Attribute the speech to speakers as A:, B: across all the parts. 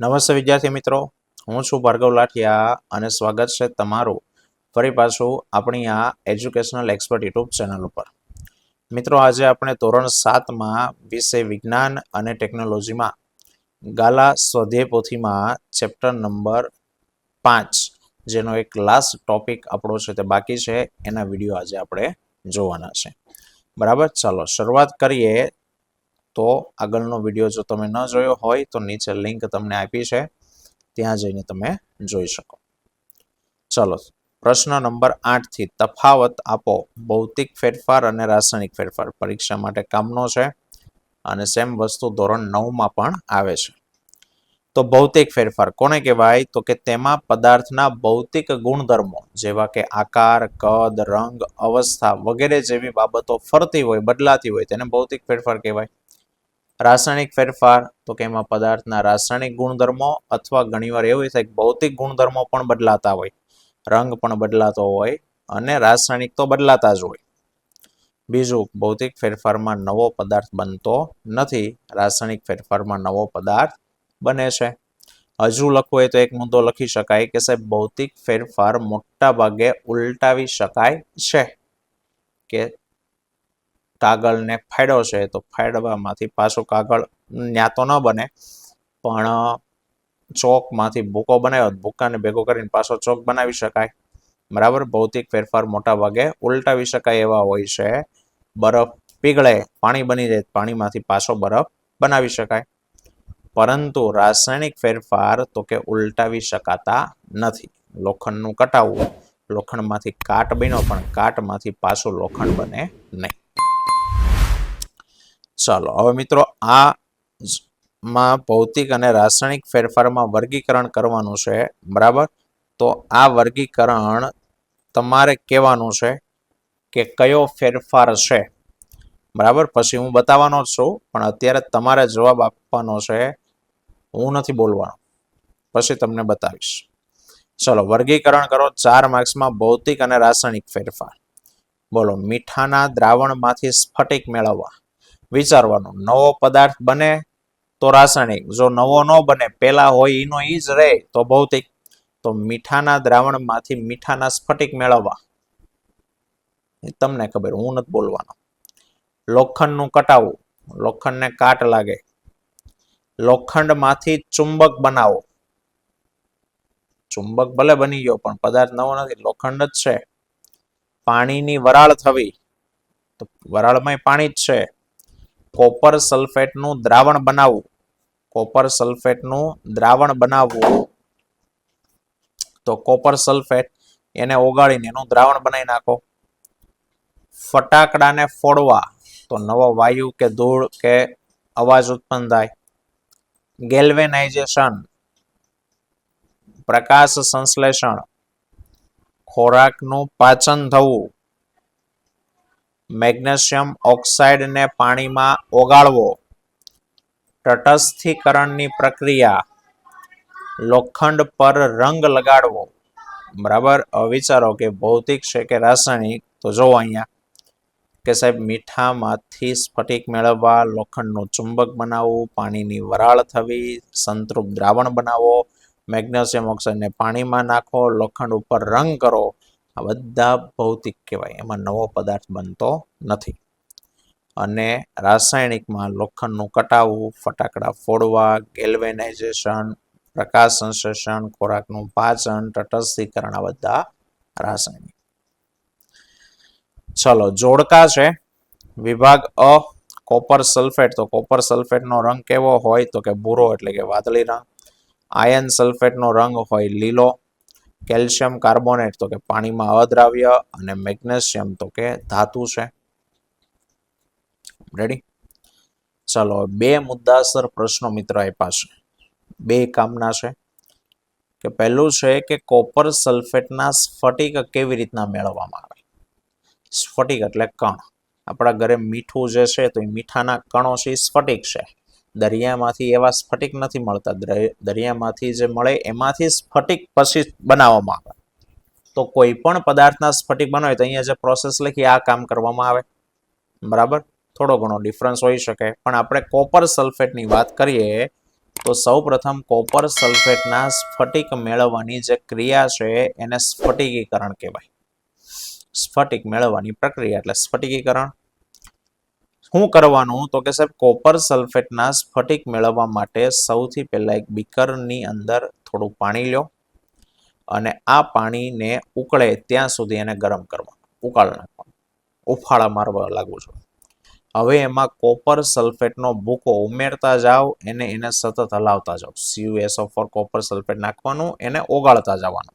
A: નમસ્તે વિદ્યાર્થી મિત્રો, હું છું ભાર્ગવ લાઠિયા અને સ્વાગત છે તમારું ફરી પાછું આપણી આ એજ્યુકેશનલ એક્સપર્ટ યુટ્યુબ ચેનલ ઉપર. મિત્રો, આજે આપણે ધોરણ 7માં વિષય વિજ્ઞાન અને ટેકનોલોજીમાં ગાલા સ્વાધ્યાય પોથીમાં ચેપ્ટર નંબર 5 જેનો એક લાસ્ટ ટોપિક આપણો છે તે બાકી છે, એના વિડીયો આજે આપણે જોવાના છે. બરાબર, ચાલો શરૂઆત કરીએ. તો આગળનો વિડીયો જો તમે ન જોયો હોય તો નીચે લિંક તમને આપી છે, ત્યાં જઈને તમે જોઈ શકો. ચલો, પ્રશ્ન નંબર 8 થી તફાવત આપો. ભૌતિક ફેરફાર અને રાસાયણિક ફેરફાર પરીક્ષા માટે કામનો છે અને સેમ વસ્તુ ધોરણ 9માં પણ આવે છે. તો ભૌતિક ફેરફાર કોને કહેવાય? તો કે તેમાં પદાર્થના ભૌતિક ગુણધર્મો જેવા કે આકાર, કદ, રંગ, અવસ્થા વગેરે જેવી બાબતો ફરતી હોય, બદલાતી હોય, તેને ભૌતિક ફેરફાર કહેવાય. રાસાયણિક ફેરફાર તો કે એમાં પદાર્થના રાસાયણિક ગુણધર્મો અથવા ઘણીવાર એવું થાય કે ભૌતિક ગુણધર્મો પણ બદલાતા હોય, રંગ પણ બદલાતો હોય અને રાસાયણિક તો બદલાતા જ હોય. બીજું, ભૌતિક ફેરફારમાં નવો પદાર્થ બનતો નથી, રાસાયણિક ફેરફારમાં નવો પદાર્થ બને છે. હજુ લખવું હોય તો એક મુદ્દો લખી શકાય કે સાહેબ ભૌતિક ફેરફાર મોટા ભાગે ઉલટાવી શકાય છે. કે કાગળને ફાડ્યો છે તો ફાડવામાંથી પાછો કાગળ ન્યા તો ન બને, પણ ચોકમાંથી ભૂકો બનાવ્યો, ભૂકાને ભેગો કરીને પાછો ચોક બનાવી શકાય. બરાબર, ભૌતિક ફેરફાર મોટા ભાગે ઉલટાવી શકાય એવા હોય છે. બરફ પીગળે, પાણી બની જાય, પાણીમાંથી પાછો બરફ બનાવી શકાય. પરંતુ રાસાયણિક ફેરફાર તો કે ઉલટાવી શકાતા નથી. લોખંડનું કટાવવું, લોખંડમાંથી કાટ બન્યો પણ કાટમાંથી પાછું લોખંડ બને નહીં. ચાલો હવે મિત્રો, આમાં ભૌતિક અને રાસાયણિક ફેરફારમાં વર્ગીકરણ કરવાનું છે. બરાબર, તો આ વર્ગીકરણ તમારે કહેવાનું છે કે કયો ફેરફાર છે. બરાબર, પછી હું બતાવવાનો જ છું, પણ અત્યારે તમારે જવાબ આપવાનો છે, હું નથી બોલવાનો, પછી તમને બતાવીશ. ચલો, વર્ગીકરણ કરો 4 માર્ક્સમાં ભૌતિક અને રાસાયણિક ફેરફાર. બોલો, મીઠાના દ્રાવણમાંથી સ્ફટિક મેળવવા. વિચારવાનું, નવો પદાર્થ બને તો રાસાયણિક, જો નવો ન બને, પેલા હોય એનો ઈ જ રહે તો ભૌતિક. તો મીઠાના દ્રાવણમાંથી મીઠાના સ્ફટિક મેળવવા, તમને ખબર, હું નથી બોલવાનો. લોખંડનું કટાવવું, લોખંડને કાટ લાગે. લોખંડમાંથી ચુંબક બનાવો, ચુંબક ભલે બની ગયો પણ પદાર્થ નવો નથી, લોખંડ જ છે. પાણીની વરાળ થવી, તો વરાળમાં પાણી જ છે. કોપર સલ્ફેટનું દ્રાવણ બનાવવું, કોપર સલ્ફેટનું દ્રાવણ બનાવવું, તો કોપર સલ્ફેટ એને ઓગાળીને એનું દ્રાવણ બનાવી નાખો. ફટાકડાને ફોડવા, તો નવો વાયુ કે ધૂળ કે અવાજ ઉત્પન્ન થાય. ગેલ્વેનાઇઝેશન, પ્રકાશ સંશ્લેષણ, ખોરાકનું પાચન થવું. મેગ્નેશિયમ ઓક્સાઇડને પાણીમાં ઓગાળવો, તટસ્થીકરણની પ્રક્રિયા, લોખંડ પર રંગ લગાડવો. બરાબર, વિચારો કે ભૌતિક છે કે રાસાયણિક. તો જોવો અહીંયા કે સાહેબ મીઠામાંથી સ્ફટિક મેળવવા, લોખંડનું ચુંબક બનાવવું, પાણીની વરાળ થવી, સંતૃપ્ત દ્રાવણ બનાવો, મેગ્નેશિયમ ઓક્સાઇડને પાણીમાં નાખો, લોખંડ ઉપર રંગ કરો. આ બધા ભૌતિક કહેવાય, એમાં નવો પદાર્થ બનતો નથી. અને રાસાયણિકમાં લોખંડનું કટાવવું, ફટાકડા ફોડવા, ગેલ્વેનાઇઝેશન, પ્રકાશ સંશ્લેષણ, ખોરાકનું પાચન, તટસ્થીકરણ, આ બધા રાસાયણિક. ચલો, જોડકા છે. વિભાગ અ, કોપર સલ્ફેટ. તો કોપર સલ્ફેટનો રંગ કેવો હોય? તો કે ભૂરો, એટલે કે વાદળી રંગ. આયર્ન સલ્ફેટનો રંગ હોય લીલો. કેલ્શિયમ કાર્બોનેટ તો કે પાણીમાં અદ્રાવ્ય, અને મેગ્નેશિયમ તો કે ધાતુ છે. રેડી? ચાલો, 2 મુદ્દાસર પ્રશ્નો મિત્રો આપ્યા છે, 2 કામના છે. કે પહેલું છે કે કોપર સલ્ફેટના સ્ફટિક કેવી રીતના મેળવવામાં આવે. સ્ફટિક એટલે કણ. આપણા ઘરે મીઠું જે છે તો એ મીઠાના કણો છે, સ્ફટિક છે. દરિયામાંથી એવા સ્ફટિક નથી મળતા, દરિયામાંથી જે મળે એમાંથી સ્ફટિક પછી બનાવવામાં આવે. તો કોઈ પણ પદાર્થના સ્ફટિક બનાવે તો અહીંયા જે પ્રોસેસ લખી આ કામ કરવામાં આવે. બરાબર, થોડો ઘણો ડિફરન્સ હોઈ શકે, પણ આપણે કોપર સલ્ફેટની વાત કરીએ તો સૌપ્રથમ કોપર સલ્ફેટના સ્ફટિક મેળવવાની જે ક્રિયા છે એને સ્ફટિકીકરણ કહેવાય. સ્ફટિક મેળવવાની પ્રક્રિયા એટલે સ્ફટિકીકરણ. શું કરવાનું તો કે સાહેબ કોપર સલ્ફેટના સ્ફટિક મેળવવા માટે સૌથી પહેલા એક બીકરની અંદર થોડું પાણી લો અને આ પાણીને ઉકળે ત્યાં સુધી એને ગરમ કરવાનું, ઉકાળ નાખવાનું, ઉફાળા મારવા લાગુ છો. હવે એમાં કોપર સલ્ફેટનો ભૂકો ઉમેરતા જાઓ, એને સતત હલાવતા જાઓ. CuSO4 કોપર સલ્ફેટ નાખવાનું, એને ઓગાળતા જવાનું.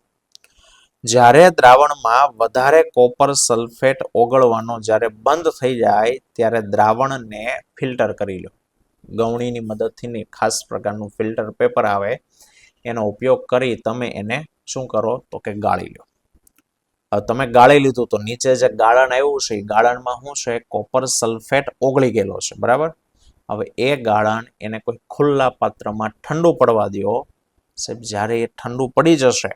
A: જ્યારે દ્રાવણમાં વધારે કોપર સલ્ફેટ ઓગળવાનો જ્યારે બંધ થઈ જાય ત્યારે દ્રાવણને ફિલ્ટર કરી લો. ગવણીની મદદથી ખાસ પ્રકારનું ફિલ્ટર પેપર આવે એનો ઉપયોગ કરી તમે એને શું કરો તો કે ગાળી લો. હવે તમે ગાળી લીધું તો નીચે જે ગાળણ આવ્યું છે એ ગાળણમાં શું છે કોપર સલ્ફેટ ઓગળી ગયેલો છે, બરાબર. હવે એ ગાળણ એને કોઈ ખુલ્લા પાત્રમાં ઠંડુ પડવા દો. સાહેબ જ્યારે એ ઠંડુ પડી જશે,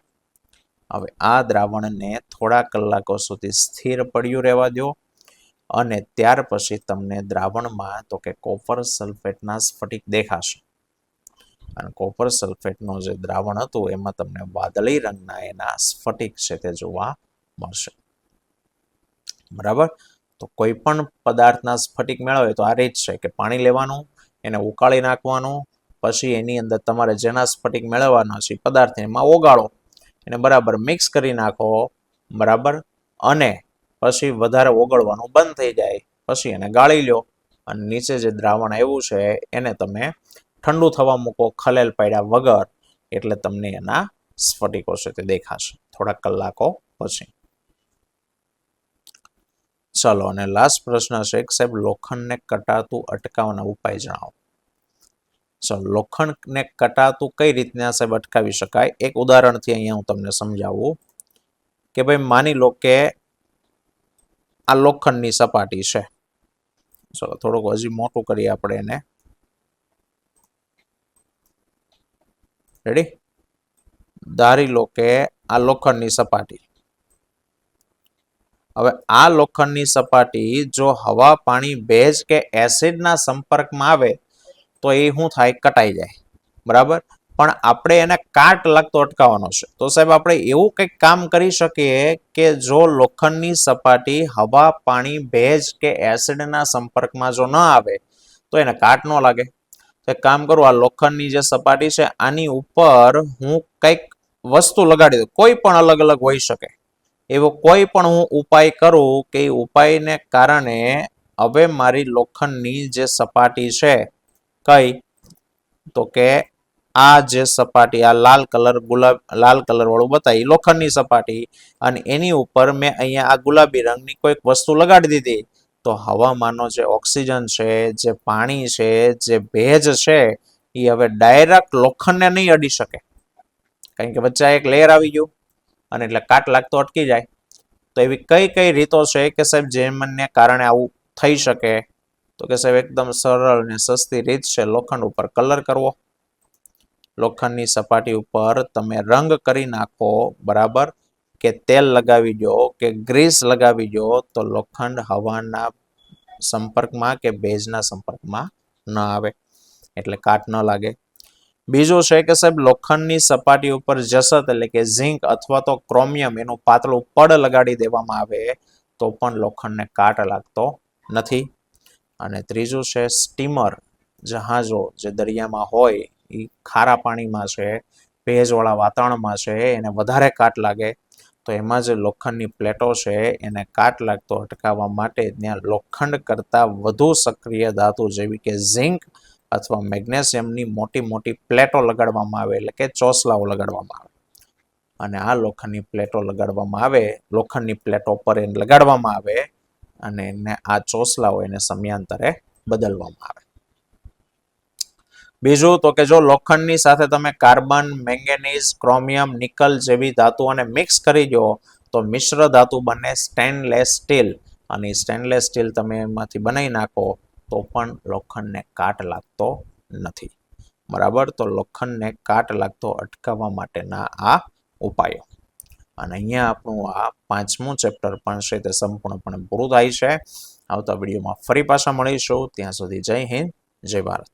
A: હવે આ દ્રાવણને થોડા કલાકો સુધી સ્થિર પડ્યું રહેવા દો અને ત્યાર પછી તમને દ્રાવણમાં તો કે કોપર સલ્ફેટના સ્ફટિક દેખાશે. અને કોપર સલ્ફેટનું જે દ્રાવણ હતું એમાં તમને વાદળી રંગના એના સ્ફટિક છે તે જોવા મળશે, બરાબર. તો કોઈ પણ પદાર્થના સ્ફટિક મેળવે તો આ રીત છે કે પાણી લેવાનું, એને ઉકાળી નાખવાનું, પછી એની અંદર તમારે જેના સ્ફટિક મેળવવાનો છે પદાર્થ એમાં ઓગાળો, એને બરાબર મિક્સ કરી નાખો, બરાબર. અને પછી વધારે ઓગળવાનું બંધ થઈ જાય પછી એને ગાળી લો અને નીચે જે દ્રાવણ આવ્યું છે એને તમે ઠંડુ થવા મૂકો ખલેલ પાડ્યા વગર, એટલે તમને એના સ્ફટિકો છે તે દેખાશે થોડા કલાકો પછી. ચલો, અને લાસ્ટ પ્રશ્ન છે કે સાહેબ લોખંડને કટાતું અટકાવવાના ઉપાય જણાવો. ચલો, લોખંડને કટાતું કઈ રીતના સાહેબ અટકાવી શકાય? એક ઉદાહરણથી અહીંયા હું તમને સમજાવું કે ભાઈ માની લો કે આ લોખંડની સપાટી છે. ચલો થોડુંક હજી મોટું કરીએ આપણે એને. રેડી? ધારી લો કે આ લોખંડની સપાટી. હવે આ લોખંડની સપાટી જો હવા, પાણી, ભેજ કે એસિડના સંપર્કમાં આવે તો એ શું થાય? કટાઈ જાય, બરાબર. પણ આપણે એને કાટ લાગતો અટકાવવાનો છે. તો સાહેબ આપણે એવું કંઈક કામ કરી શકીએ કે જો લોખંડની સપાટી હવા, પાણી, ભેજ કે એસિડના સંપર્કમાં જો ન આવે તો એને કાટ ન લાગે. તો એક કામ કરું, આ લોખંડની જે સપાટી છે આની ઉપર હું કંઈક વસ્તુ લગાડી દઉં, કોઈ પણ અલગ અલગ હોઈ શકે. એવો કોઈ પણ હું ઉપાય કરું કે ઉપાયને કારણે હવે મારી લોખંડની જે સપાટી છે કઈ તો કે આ જે સપાટી આ લાલ કલર વાળું બતાવી લોખંડની સપાટી અને એની ઉપર મેં અહીંયા આ ગુલાબી રંગની કોઈક વસ્તુ લગાડી દીધી તો હવામાનનો જે ઓક્સિજન છે, જે પાણી છે, જે ભેજ છે એ હવે ડાયરેક્ટ લોખંડને નહીં અડી શકે, કારણ કે વચ્ચે એક લેયર આવી ગયું અને એટલે કાટ લાગતો અટકી જાય. તો એવી કઈ કઈ રીતો છે કે સાહેબ જેમને કારણે આવું થઈ શકે? તો કે સાહેબ એકદમ સરળ અને સસ્તી રીત છે લોખંડ ઉપર કલર કરવો. લોખંડની સપાટી ઉપર તમે રંગ કરી નાખો, બરાબર, કે તેલ લગાવી દો કે ગ્રીસ લગાવી દો તો લોખંડ હવાના સંપર્કમાં કે ભેજના સંપર્કમાં ન આવે, એટલે કાટ ન લાગે. બીજું છે કે સાહેબ લોખંડની સપાટી ઉપર જસત એટલે કે ઝીંક અથવા તો ક્રોમિયમ એનું પાતળું પડ લગાડી દેવામાં આવે તો પણ લોખંડને કાટ લાગતો નથી. અને ત્રીજું છે સ્ટીમર, જહાજો જે દરિયામાં હોય એ ખારા પાણીમાં છે, ભેજવાળા વાતાવરણમાં છે, એને વધારે કાટ લાગે તો એમાં જે લોખંડની પ્લેટો છે એને કાટ લાગતો અટકાવવા માટે ત્યાં લોખંડ કરતાં વધુ સક્રિય ધાતુ જેવી કે ઝીંક અથવા મેગ્નેશિયમની મોટી મોટી પ્લેટો લગાડવામાં આવે, એટલે કે ચોસલાઓ લગાડવામાં આવે. અને આ લોખંડની પ્લેટો લગાડવામાં આવે, લોખંડની પ્લેટો પર એને લગાડવામાં આવે અને એને આ ચોસલાઓ એને સમયાંતરે બદલવામાં આવે. બીજું તો કે જો લોખંડની સાથે તમે કાર્બન, મેંગેનીઝ, ક્રોમિયમ, નિકલ જેવી ધાતુઓને મિક્સ કરી દો તો મિશ્ર ધાતુ બને સ્ટેનલેસ સ્ટીલ, અને સ્ટેનલેસ સ્ટીલ તમે એમાંથી બનાવી નાખો તો પણ લોખંડને કાટ લાગતો નથી, બરાબર. તો લોખંડને કાટ લાગતો અટકાવવા માટેના આ ઉપાયો. અને અહીંયા આપણું આ 5મું ચેપ્ટર પણ છે તે સંપૂર્ણપણે પૂરું થાય છે. આવતા વિડીયોમાં ફરી પાછા મળીશું. ત્યાં સુધી જય હિન્દ, જય ભારત.